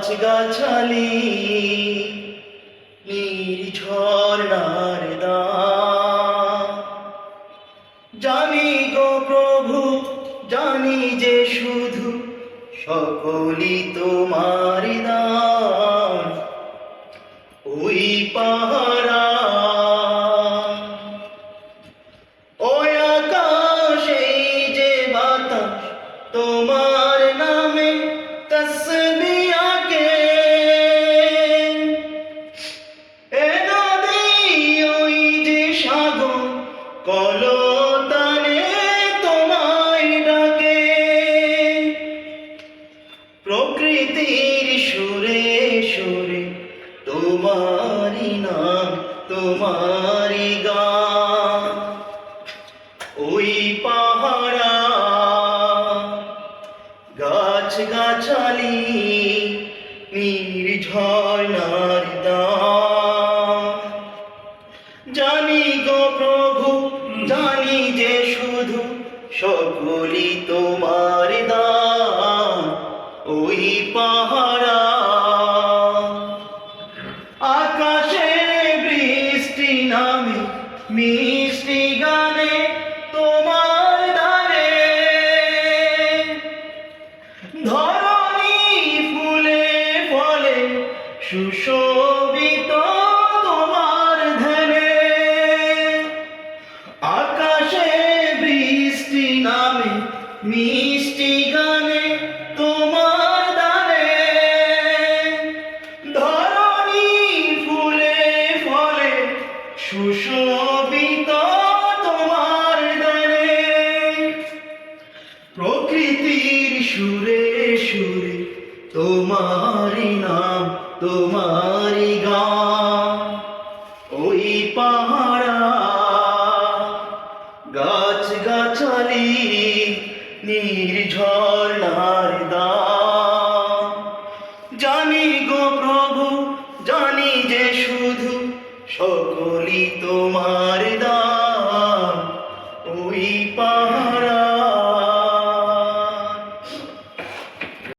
গাছগাছালি নির্ঝরনার দান। জানি গো প্রভু, জানি যে শুধু সকলই তোমার দান। ওই পাহারা, ওই আকাশ, এই যে বাতাস, তোমার নামে তসবিহ আঁকে। এ নদী, ওই যে সাগর, কলতানে তোমায় ডাকে। প্রকৃতির সুরে সুরে তোমারি নাম, তোমারি গান। ওই পাহারা, গাছগাছালি নির্ঝরনার দান। জানি গো প্রভু, জানি যে শুধু সকলই তোমার দান। ওই পাহারা, আকাশে বৃষ্টি নামে মিষ্টি গানে তোমার দানে। ধরণী ফুলে ফলে সুশোভিত তোমার ধ্যানে। আকাশে বৃষ্টি নামে মিষ্টি গানে তোমার দানে। ধরণী ফুলে ফলে সুশোভিত তোমার দানে। প্রকৃতির সুরে সুরে তোমারি নাম, তোমারি গান। ওই পাহারা, গাছগাছালি নির্ঝরনার দান। জানি গো প্রভু, জানি যে শুধু সকলই তোমার দান। ওই পাহারা,